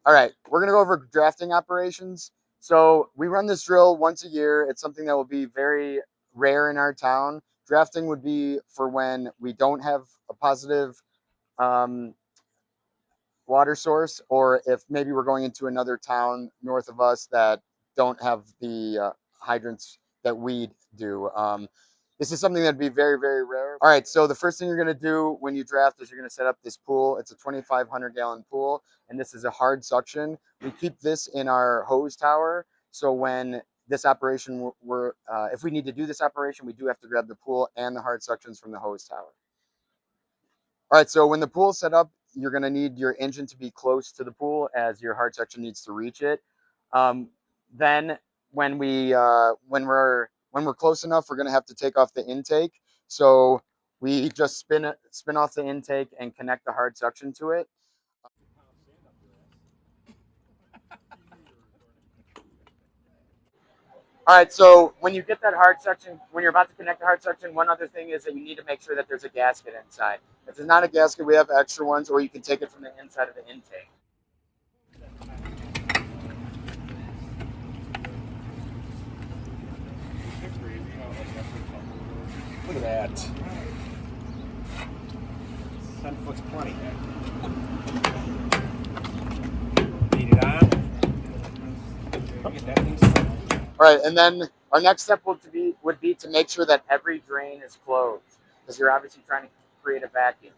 All right, we're gonna go over drafting operations. So we run this drill once a year. It's something that will be very rare in our town. Drafting would be for when we don't have a positive um, water source, or if maybe we're going into another town north of us that don't have the hydrants that we do. This is something that'd be very, very rare. All right, so the first thing you're going to do when you draft is you're going to set up this pool. It's a 2,500-gallon pool, and this is a hard suction. We keep this in our hose tower, so when this operation, if we need to do this operation, we do have to grab the pool and the hard suctions from the hose tower. All right, so when the pool's set up, you're going to need your engine to be close to the pool as your hard suction needs to reach it. Then when we're close enough, we're going to have to take off the intake. So we just spin off the intake and connect the hard suction to it. All right, so when you get that hard suction, when you're about to connect the hard suction, one other thing is that you need to make sure that there's a gasket inside. If there's not a gasket, we have extra ones, or you can take it from the inside of the intake. Look at that. 10 foot's plenty. Lead it on. Get that thing started. All right, and then our next step would be to make sure that every drain is closed, because you're obviously trying to create a vacuum.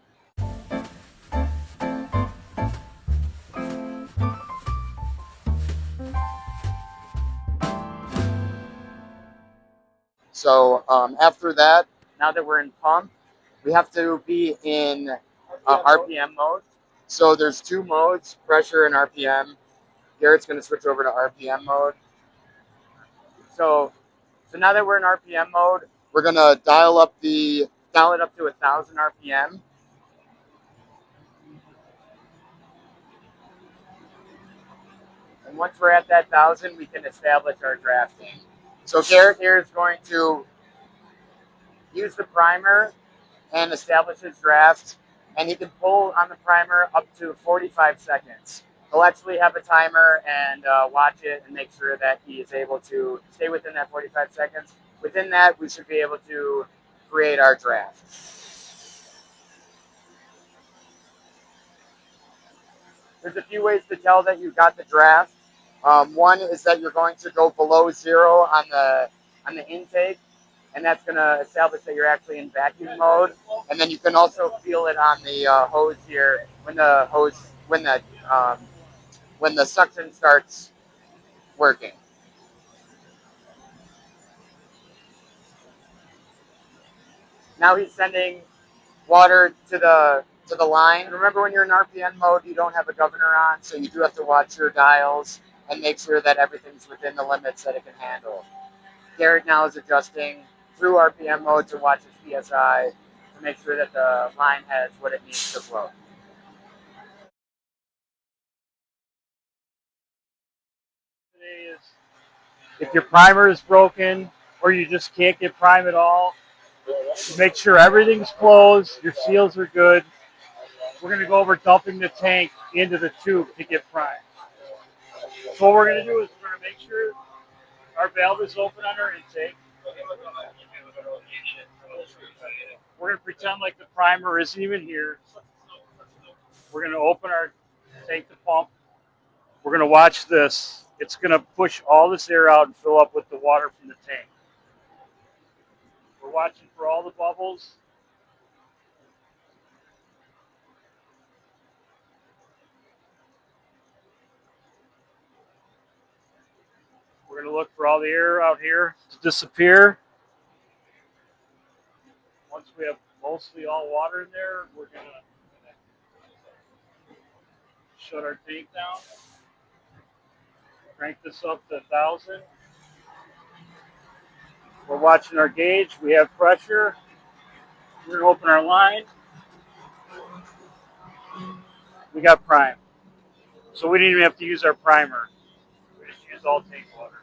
So after that, now that we're in pump, we have to be in RPM mode. So there's two modes, pressure and RPM. Garrett's going to switch over to RPM mode. So now that we're in RPM mode, we're going to dial it up to 1,000 RPM. And once we're at that 1,000, we can establish our drafting. So Garrett here is going to use the primer and establish his draft, and he can pull on the primer up to 45 seconds. He'll actually have a timer and watch it and make sure that he is able to stay within that 45 seconds. Within that, we should be able to create our draft. There's a few ways to tell that you got the draft. One is that you're going to go below 0 on the intake, and that's going to establish that you're actually in vacuum mode. And then you can also feel it on the hose here when the suction starts working. Now he's sending water to the line. Remember, when you're in RPM mode, you don't have a governor on, so you do have to watch your dials and make sure that everything's within the limits that it can handle. Garrett now is adjusting through RPM mode to watch his PSI to make sure that the line has what it needs to flow. If your primer is broken or you just can't get prime at all, make sure everything's closed, your seals are good. We're going to go over dumping the tank into the tube to get prime. So what we're going to do is we're going to make sure our valve is open on our intake. We're going to pretend like the primer isn't even here. We're going to open our tank to pump. We're going to watch this. It's going to push all this air out and fill up with the water from the tank. We're watching for all the bubbles. We're going to look for all the air out here to disappear. Once we have mostly all water in there, we're going to shut our tank down. Crank this up to 1,000. We're watching our gauge. We have pressure. We're going to open our line. We got prime. So we didn't even have to use our primer. We just used all tank water.